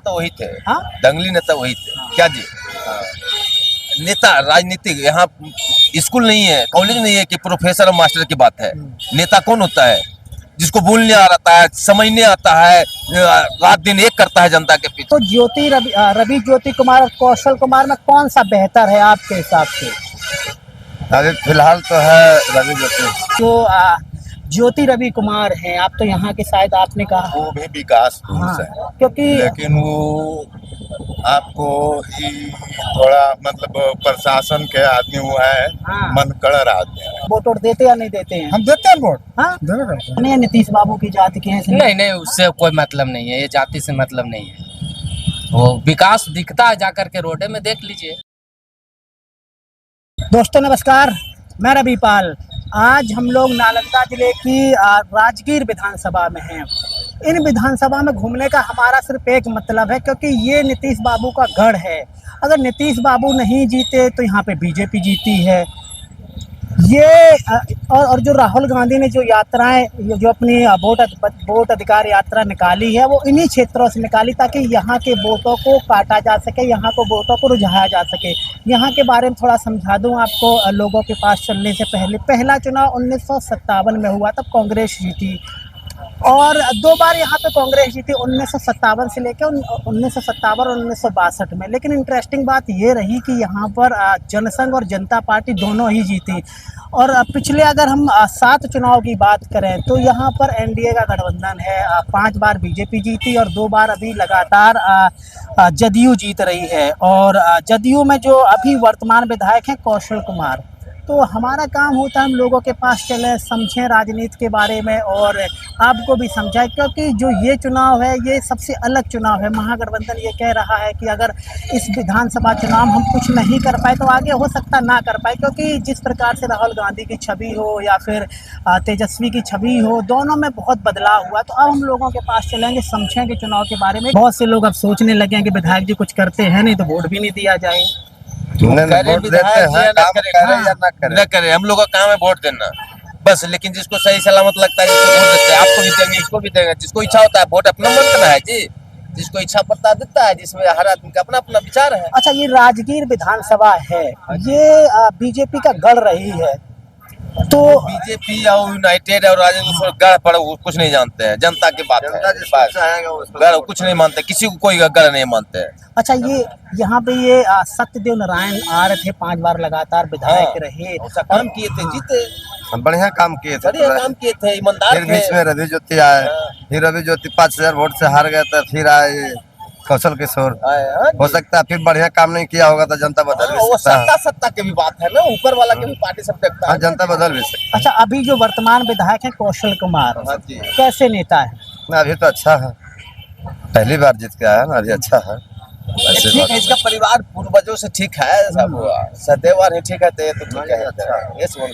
तो वही थे। हाँ? दंगली नेता वही थे। क्या जी? नेता राजनीतिक यहाँ स्कूल नहीं है, कॉलेज नहीं है कि प्रोफेसर और मास्टर की बात है। नेता कौन होता है? जिसको बोलने आता है, समझने आता है, रात दिन एक करता है जनता के पीछे। तो रवि ज्योति कुमार और कौशल कुमार में कौन सा बेहतर है आपके हिसाब से? अभी फिलहाल तो है रवि ज्योति। जो ज्योति रवि कुमार हैं, आप तो यहाँ के शायद आपने कहा। वो भी विकास हाँ, है, क्योंकि लेकिन वो आपको ही थोड़ा मतलब प्रशासन के आदमी वो है। हाँ। मनकड़ आदमी है। वोट देते या नहीं देते हैं? हम देते हैं वोट। हाँ? नहीं, नीतीश बाबू की जाति के हैं। नहीं नहीं, उससे कोई मतलब नहीं है, ये जाति से मतलब नहीं है। वो विकास दिखता है, जाकर के रोडे में देख लीजिए। दोस्तों नमस्कार, मैं रवि पाल। आज हम लोग नालंदा जिले की राजगीर विधानसभा में हैं। इन विधानसभा में घूमने का हमारा सिर्फ एक मतलब है, क्योंकि ये नीतीश बाबू का गढ़ है। अगर नीतीश बाबू नहीं जीते तो यहाँ पे बीजेपी जीती है। ये और जो राहुल गांधी ने जो यात्राएं, जो अपनी वोट अधिकार यात्रा निकाली है, वो इन्हीं क्षेत्रों से निकाली ताकि यहाँ के वोटों को काटा जा सके, यहाँ को वोटों को रुझाया जा सके। यहाँ के बारे में थोड़ा समझा दूं आपको लोगों के पास चलने से पहले। पहला चुनाव 1957 में हुआ, तब कांग्रेस जीती, और 2 बार यहाँ पे कांग्रेस जीती, 1957 से लेकर 1957 और 1962 में। लेकिन इंटरेस्टिंग बात ये रही कि यहाँ पर जनसंघ और जनता पार्टी दोनों ही जीती। और पिछले अगर हम 7 चुनाव की बात करें तो यहाँ पर एनडीए का गठबंधन है। 5 बार बीजेपी जीती और 2 बार अभी लगातार जदयू जीत रही है। और जदयू में जो अभी वर्तमान विधायक हैं कौशल कुमार। तो हमारा काम होता है हम लोगों के पास चलें, समझें राजनीति के बारे में और आपको भी समझाएं, क्योंकि जो ये चुनाव है ये सबसे अलग चुनाव है। महागठबंधन ये कह रहा है कि अगर इस विधानसभा चुनाव हम कुछ नहीं कर पाए तो आगे हो सकता ना कर पाए, क्योंकि जिस प्रकार से राहुल गांधी की छवि हो या फिर तेजस्वी की छवि हो, दोनों में बहुत बदलाव हुआ। तो अब हम लोगों के पास चलेंगे, समझेंगे चुनाव के बारे में। बहुत से लोग अब सोचने लगे हैं कि विधायक जी कुछ करते हैं नहीं तो वोट भी नहीं दिया जाए। वोट देते हैं, न करे, हम लोग का काम है वोट देना बस। लेकिन जिसको सही सलामत लगता है जिसको वोट देते हैं, आपको भी देंगे, इसको भी देंगे। जिसको इच्छा होता है वोट अपना मन करना है जी, जिसको इच्छा पड़ता देता है, जिसमें हर आदमी का अपना अपना विचार है। अच्छा, ये राजगीर विधानसभा है, ये बीजेपी का गढ़ रही है। तो बीजेपी और यूनाइटेड और राजेंद्र गढ़ पर कुछ नहीं जानते हैं, जनता की बात है। गढ़ कुछ नहीं मानते, किसी को कोई गढ़ नहीं मानते हैं। अच्छा, ये यहाँ पे ये सत्यदेव नारायण आ रहे थे, 5 बार लगातार विधायक रहे, काम किए थे, जीते, बढ़िया काम किए थे, बढ़िया काम किए थे, ईमानदार फिर बीच में रवि ज्योति आए। फिर रवि ज्योति 5000 वोट से हार गया था, फिर आए कौशल किशोर। हो सकता है फिर बढ़िया काम नहीं किया होगा तो जनता बदल भी सकता है। सत्ता की भी बात है ना, ऊपर वाला की भी पार्टी सब देखता है। जनता बदल भी सकता अच्छा, अभी जो वर्तमान विधायक है कौशल कुमार, कैसे नेता है? है। अभी तो अच्छा है, पहली बार जीत के आया ना, अभी अच्छा है। ठीक है, इसका परिवार पूर्वजों से ठीक है, सब सदैव ठीक है, तो ये तो ठीक है। ये सुन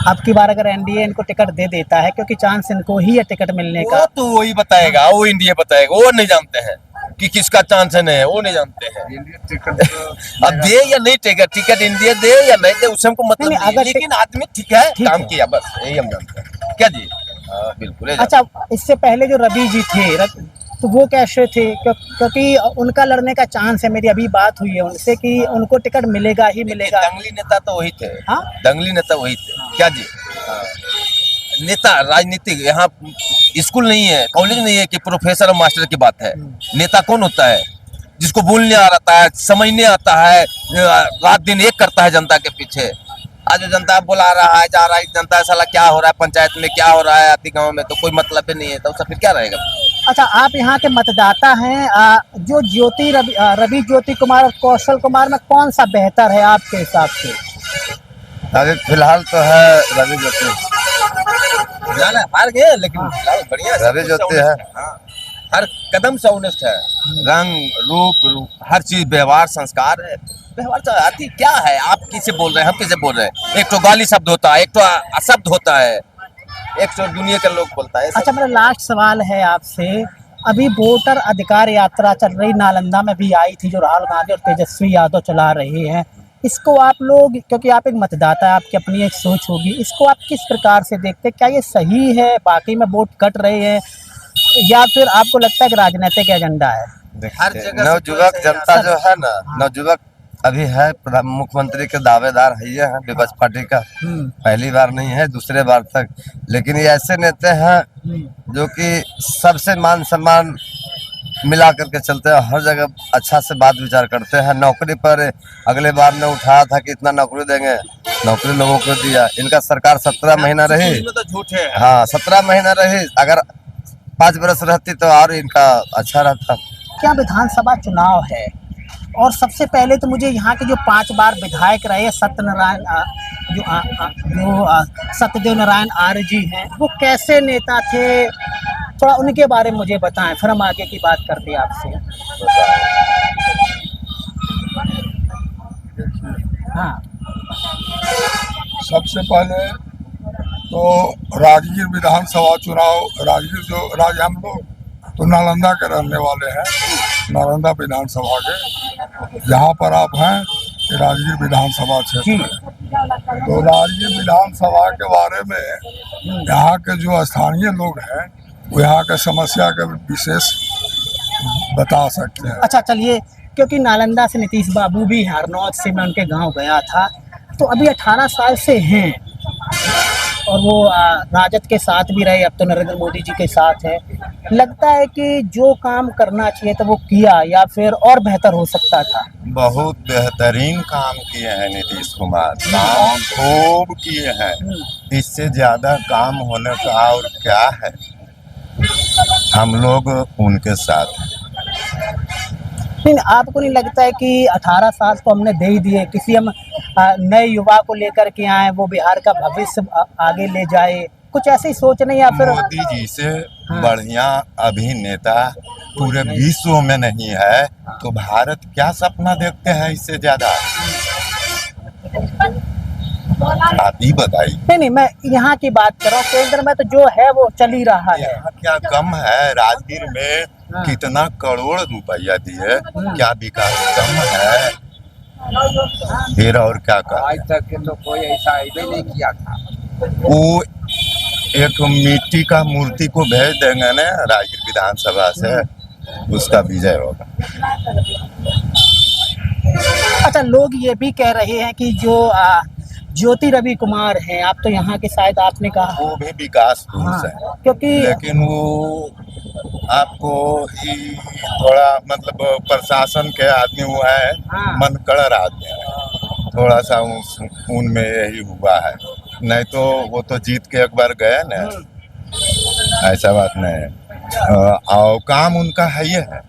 अब की बार अगर एनडीए इनको टिकट दे देता है, क्योंकि चांस इनको ही है टिकट मिलने का, वो तो वही बताएगा, वो इंडिया बताएगा, वो नहीं जानते हैं कि किसका चांस है, नहीं वो नहीं जानते हैं। अब दे या नहीं टिकट इंडिया दे या नहीं दे उससे हमको मतलब नहीं, लेकिन आदमी ठीक है, काम किया, बस यही हम जानते हैं। क्या जी? बिल्कुल। अच्छा, इससे पहले जो रवि जी थे तो वो कैसे थे? क्योंकि उनका लड़ने का चांस है, मेरी अभी बात हुई है उनसे कि उनको टिकट मिलेगा ही मिलेगा। दंगली नेता तो वही थे। हाँ? दंगली नेता वही थे। क्या जी? नेता राजनीतिक यहाँ स्कूल नहीं है, कॉलेज नहीं है कि प्रोफेसर और मास्टर की बात है। नेता कौन होता है? जिसको बोलने आता है, समझने आता है, रात दिन एक करता है जनता के पीछे। आज जो जनता बुला रहा है, जा रहा है, जनता साला क्या हो रहा है, पंचायत में क्या हो रहा है, आती गाँव में, तो कोई मतलब ही नहीं है, तो उसका फिर क्या रहेगा? अच्छा, आप यहाँ के मतदाता हैं, जो रवि ज्योति कुमार और कौशल कुमार में कौन सा बेहतर है आपके हिसाब से? अभी फिलहाल तो है रवि ज्योति। हार गए लेकिन बढ़िया रवि ज्योति है। हर कदम से ऑनेस्ट है, रंग रूप हर चीज, व्यवहार संस्कार है। व्यवहार तो आती क्या है, आप किसे बोल रहे हैं, हम किसे बोल रहे हैं? एक तो गाली शब्द होता है, एक तो अशब्द होता है, एक तो दुनिया के लोग बोलता है। अच्छा, मेरा लास्ट सवाल है आपसे। अभी वोटर अधिकार यात्रा चल रही, नालंदा में भी आई थी, जो राहुल गांधी और तेजस्वी यादव चला रहे हैं। इसको आप लोग, क्योंकि आप एक मतदाता है, आपकी अपनी एक सोच होगी, इसको आप किस प्रकार से देखते हैं? क्या ये सही है, बाकी में वोट कट रहे हैं, या फिर आपको लगता है कि राजनीतिक एजेंडा है? हर जगह से नवयुवक कोई जनता जो है ना, नवयुवक अभी है मुख्यमंत्री के दावेदार है ये है विपक्ष पार्टी का। पहली बार नहीं है, दूसरे बार तक। लेकिन ये ऐसे नेता हैं जो कि सबसे मान सम्मान मिला करके चलते हैं, हर जगह अच्छा से बात विचार करते हैं। नौकरी पर अगले बार ने उठाया था कि इतना नौकरी देंगे, नौकरी लोगों को दिया। इनका सरकार 17 महीना रही, इसमें तो झूठ है। हाँ 17 महीना रही। अगर 5 बरस रहती तो और इनका अच्छा रहता। क्या विधानसभा चुनाव है, और सबसे पहले तो मुझे यहाँ के जो 5 बार विधायक रहे सत्यनारायण सत्यदेव नारायण आर्य जी हैं, वो कैसे नेता थे, थोड़ा उनके बारे में मुझे बताएं, फिर हम आगे की बात करते हैं आपसे। हाँ सबसे पहले तो राजगीर विधानसभा चुनाव, राजगीर जो हम लोग तो नालंदा के रहने वाले हैं, नालंदा विधानसभा के, जहाँ पर आप हैं ये राजगीर विधानसभा क्षेत्र है। तो राजगीर विधानसभा के बारे में यहाँ के जो स्थानीय लोग हैं वो यहाँ के समस्या के विशेष बता सकते हैं। अच्छा चलिए, क्योंकि नालंदा से नीतीश बाबू भी हैं, हरनौत से मैं उनके गांव गया था, तो अभी 18 साल से हैं और वो राजद के साथ भी रहे, अब तो नरेंद्र मोदी जी के साथ है। लगता है कि जो काम करना चाहिए था वो किया, या फिर और बेहतर हो सकता था? बहुत बेहतरीन काम किए हैं नीतीश कुमार, काम खूब किए हैं। इससे ज्यादा काम होने का और क्या है। हम लोग उनके साथ हैं। नहीं, आपको नहीं लगता है कि 18 साल तो हमने दे ही दिए, किसी हम नए युवा को लेकर के आए, वो बिहार का भविष्य आगे ले जाए, कुछ ऐसी सोच नहीं? या फिर मोदी जी से बढ़िया अभिनेता पूरे विश्व में नहीं है, तो भारत क्या सपना देखते हैं इससे ज्यादा? आप ही बताइए। नहीं, मैं यहाँ की बात कर रहा हूँ, केंद्र में तो जो है वो चल ही रहा है। यहाँ क्या कम है? राजगीर में कितना करोड़ रुपया दिए, क्या विकास कम है? फिर और क्या कर? आज तक के तो कोई ऐसा आइडिया नहीं किया था। वो एक मिट्टी का मूर्ति को भेज देंगे ना राजगीर विधानसभा से, उसका विजय होगा। अच्छा, लोग ये भी कह रहे हैं कि जो ज्योति रवि कुमार हैं, आप तो यहाँ के शायद आपने कहा वो भी विकास पुरुष है, क्योंकि लेकिन वो आपको ही थोड़ा मतलब प्रशासन के आदमी वो है, मनकड़ आदमी है, थोड़ा सा उनमें यही हुआ है। नहीं तो वो तो जीत के एक बार गए ना, ऐसा बात नहीं है। और काम उनका है ही है।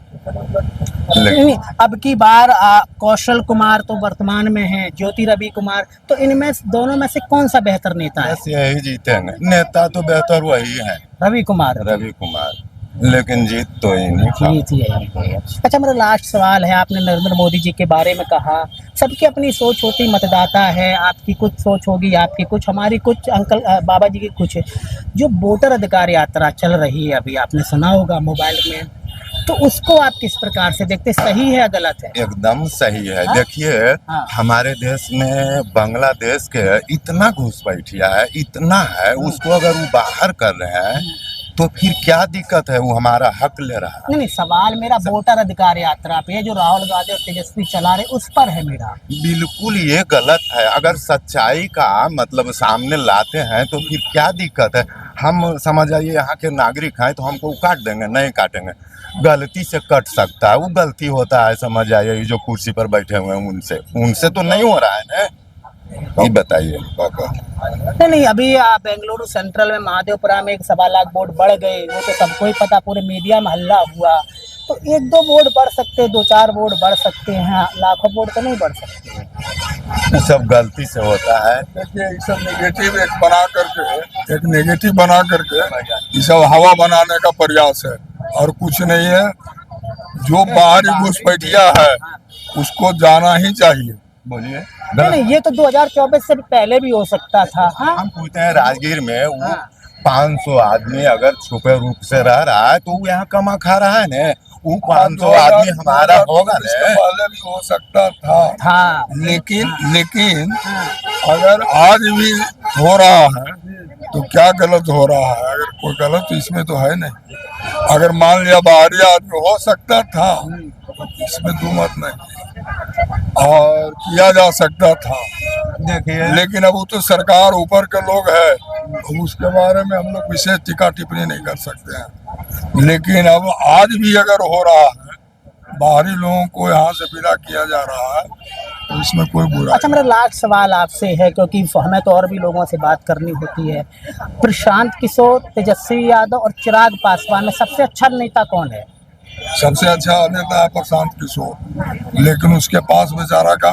नहीं, अब की बार कौशल कुमार तो वर्तमान में हैं, ज्योति रवि कुमार, तो इनमें दोनों में से कौन सा बेहतर नेता है? बस यही जीतेंगे। नेता तो बेहतर वही है, रवि कुमार। लेकिन जीत तो इन्हीं का। जीत यही है। अच्छा, मेरा लास्ट सवाल है, आपने नरेंद्र मोदी जी के बारे में कहा, सबकी अपनी सोच होती, मतदाता है, आपकी कुछ सोच होगी, आपकी कुछ, हमारी कुछ, अंकल बाबा जी की कुछ। जो वोटर अधिकार यात्रा चल रही है अभी, आपने सुना होगा मोबाइल में, तो उसको आप किस प्रकार से देखते, सही है या गलत है? एकदम सही है। देखिए, हमारे देश में बांग्लादेश के इतना घुसपैठिया है, इतना है, उसको अगर वो बाहर कर रहे हैं तो फिर क्या दिक्कत है? वो हमारा हक ले रहा है। नहीं, सवाल मेरा वोटर अधिकार यात्रा पे है, जो राहुल गांधी और तेजस्वी चला रहे, उस पर है मेरा। बिल्कुल ये गलत है। अगर सच्चाई का मतलब सामने लाते हैं तो फिर क्या दिक्कत है? हम समझ आइए यहाँ के नागरिक हैं तो हमको काट देंगे? नहीं काटेंगे। गलती से कट सकता है, वो गलती होता है, समझ आइए। जो कुर्सी पर बैठे हुए हैं उनसे तो नहीं हो रहा है ना, ये बताइए। नहीं, अभी बेंगलुरु सेंट्रल में महादेवपुरा में 1.25 लाख वोट बढ़ गए, वो तो सबको ही पता, पूरे मीडिया में हल्ला हुआ। तो 1-2 वोट बढ़ सकते, 2-4 वोट बढ़ सकते हैं, लाखों वोट तो नहीं बढ़ सकते। ये सब गलती से होता है। देखिए, ये सब नेगेटिव एक नेगेटिव बना करके ये सब हवा बनाने का प्रयास है और कुछ नहीं है। जो बाहरी घुसपैठिया है उसको जाना ही चाहिए। बोलिए। नहीं, ये तो 2024 से पहले भी हो सकता था। हम पूछते हैं राजगीर में वो 500 आदमी अगर छुपे रूप से रह रहा है तो वो यहाँ कमा खा रहा है ना, वो 500 आदमी हमारा होगा ना। पहले भी हो सकता था, लेकिन अगर आज भी हो रहा है तो क्या गलत हो रहा है? अगर कोई गलत तो इसमें तो है नहीं। अगर मान लिया बाहरी आदमी हो सकता था, इसमें दो मत नहीं, और किया जा सकता था, देखिए लेकिन अब वो तो सरकार ऊपर के लोग है, तो उसके बारे में हम लोग विशेष टीका टिप्पणी नहीं कर सकते हैं। लेकिन अब आज भी अगर हो रहा है, बाहरी लोगों को यहाँ से विदा किया जा रहा है, तो इसमें कोई बुरा अच्छा, मेरा लास्ट सवाल आपसे है, क्योंकि हमें तो और भी लोगों से बात करनी होती है। प्रशांत किशोर, तेजस्वी यादव और चिराग पासवान में सबसे अच्छा नेता कौन है? सबसे अच्छा नेता है प्रशांत किशोर, लेकिन उसके पास बेचारा का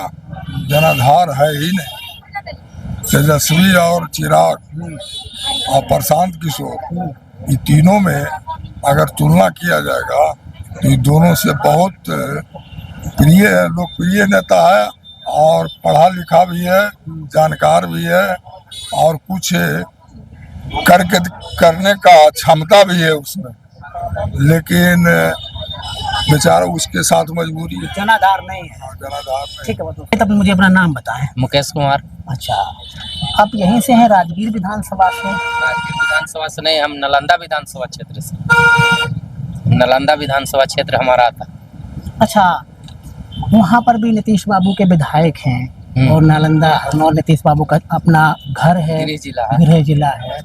जनाधार है ही नहीं। तेजस्वी और चिराग और प्रशांत किशोर, ये तीनों में अगर तुलना किया जाएगा तो ये दोनों से बहुत प्रिय लोकप्रिय नेता है, और पढ़ा लिखा भी है, जानकार भी है, और कुछ करने का क्षमता भी है उसमें, लेकिन बेचारा उसके साथ मजबूरी है, जनाधार नहीं है। जनाधार नहीं। ठीक है, बताओ। तब मुझे अपना नाम बताएं। मुकेश कुमार। अच्छा, आप यहीं से हैं, राजगीर विधानसभा से? राजगीर विधानसभा से नहीं, हम नालंदा विधानसभा क्षेत्र से। नालंदा विधानसभा क्षेत्र हमारा आता। अच्छा, वहाँ पर भी नीतीश बाबू के विधायक हैं, और नालंदा और नीतीश बाबू का अपना घर है, गृह जिला है।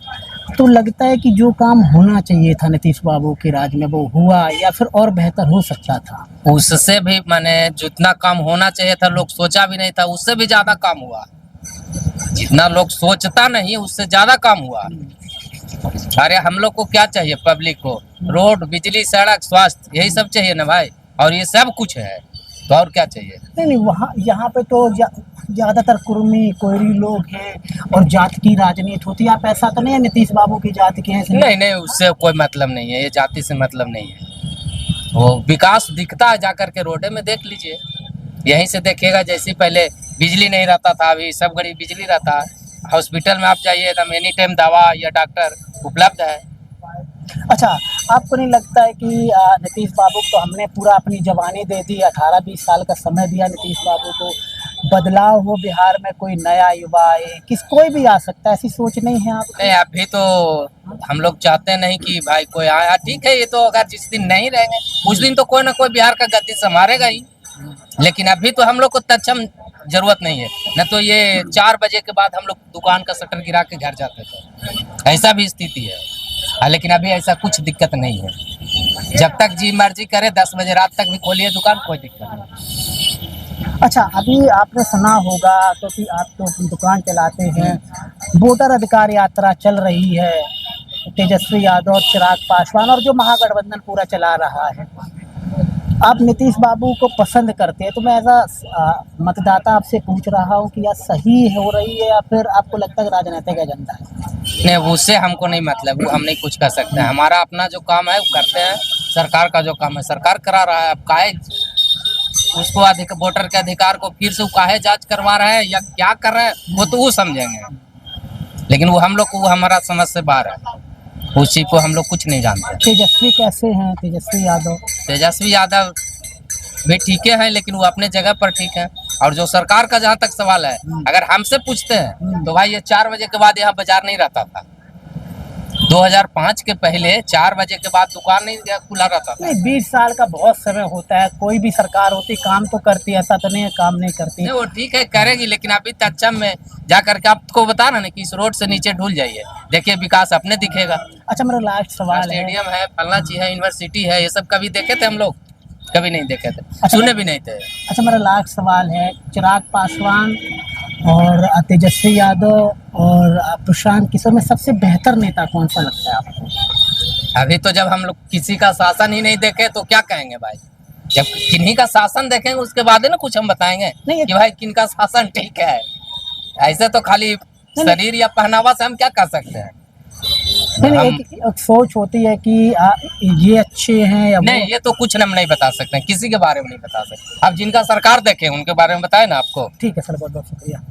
तो लगता है कि जो काम होना चाहिए था नीतीश बाबू के राज में वो हुआ, या फिर और बेहतर हो सकता था? उससे भी माने जितना काम होना चाहिए था लोग सोचा भी नहीं था, उससे भी ज्यादा काम हुआ। जितना लोग सोचता नहीं उससे ज्यादा काम हुआ। अरे हम लोग को क्या चाहिए? पब्लिक को रोड, बिजली, सड़क, स्वास्थ्य, यही सब चाहिए ना भाई, और ये सब कुछ है, तो और क्या चाहिए? नहीं, वहाँ यहाँ पे तो ज्यादातर कुर्मी कोयरी लोग हैं, और जात की राजनीति होती है। आप ऐसा तो नहीं है नीतीश बाबू की जात के हैं? नहीं नहीं, उससे कोई मतलब नहीं है, ये जाति से मतलब नहीं है। वो विकास दिखता है, जाकर के रोडे में देख लीजिए, यहीं से देखिएगा। जैसे पहले बिजली नहीं रहता था, अभी सब घड़ी बिजली रहता है। हॉस्पिटल में आप जाइए तो एनी टाइम दवा या डॉक्टर उपलब्ध है। अच्छा, आपको नहीं लगता है कि नीतीश बाबू को हमने पूरा अपनी जवानी दे दी, 18-20 साल का समय दिया नीतीश बाबू को, बदलाव हो बिहार में, कोई नया युवा आए, कोई भी आ सकता है, ऐसी सोच नहीं है आप? नहीं, अभी तो हम लोग चाहते नहीं कि भाई कोई आया। ठीक है, ये तो अगर जिस दिन नहीं रहेंगे उस दिन तो कोई ना कोई बिहार का गद्दी संभालेगा ही, लेकिन अभी तो हम लोग को तत्सम जरूरत नहीं है। न तो ये 4 बजे के बाद हम लोग दुकान का शटर गिरा के घर जाते थे, ऐसा भी स्थिति है। लेकिन अभी ऐसा कुछ दिक्कत नहीं है, जब तक जी मर्जी करे 10 बजे रात तक भी खोलिए दुकान, कोई दिक्कत नहीं। अच्छा, अभी आपने सुना होगा, क्योंकि आप तो दुकान चलाते हैं, वोटर अधिकार यात्रा चल रही है, तेजस्वी यादव और चिराग पासवान और जो महागठबंधन पूरा चला रहा है। आप नीतीश बाबू को पसंद करते हैं, तो मैं एज अ मतदाता आपसे पूछ रहा हूँ कि यह सही हो रही है, या फिर आपको लगता है राजनीतिक एजेंडा है? नहीं, उससे हमको नहीं मतलब, वो हम नहीं कुछ कर सकते हैं। हमारा अपना जो काम है वो करते हैं, सरकार का जो काम है सरकार करा रहा है। अब काहे उसको वोटर के अधिकार को फिर से काहे जांच करवा रहे हैं या क्या कर रहे हैं, वो तो वो समझेंगे, लेकिन वो हम लोग को, वो हमारा समझ से बाहर है, उसी को हम लोग कुछ नहीं जानते। तेजस्वी कैसे हैं? तेजस्वी यादव भी ठीक है, लेकिन वो अपने जगह पर ठीक है। और जो सरकार का जहाँ तक सवाल है, अगर हमसे पूछते हैं तो भाई ये 4 बजे के बाद यहाँ बाजार नहीं रहता था। 2005 के पहले 4 बजे के बाद दुकान नहीं खुला रहता था। नहीं, 20 साल का बहुत समय होता है, कोई भी सरकार होती काम तो करती है, ऐसा तो नहीं है काम नहीं करती। नहीं, वो ठीक है करेगी, लेकिन अभी तत्सम में जाकर के आपको बता ना कि इस रोड से नीचे ढूल जाइए, देखिए विकास अपने दिखेगा। अच्छा, मेरा लास्ट सवाल है, स्टेडियम है, फलना चीज है, यूनिवर्सिटी है, ये सब कभी देखे थे हम लोग? कभी नहीं देखे थे, सुने भी नहीं थे। अच्छा, मेरा लास्ट सवाल है, चिराग पासवान और तेजस्वी यादव और प्रशांत किशोर में सबसे बेहतर नेता कौन सा लगता है आपको? अभी तो जब हम लोग किसी का शासन ही नहीं देखे तो क्या कहेंगे भाई? जब किन्हीं का शासन देखेंगे उसके बाद ही ना कुछ हम बताएंगे कि भाई किनका शासन ठीक है। ऐसे तो खाली शरीर या पहनावा से हम क्या कर सकते हैं? नहीं, एक सोच होती है कि ये अच्छे हैं या नहीं, ये तो कुछ हम नहीं बता सकते, किसी के बारे में नहीं बता सकते। अब जिनका सरकार देखे उनके बारे में बताए ना आपको। ठीक है सर, बहुत बहुत शुक्रिया।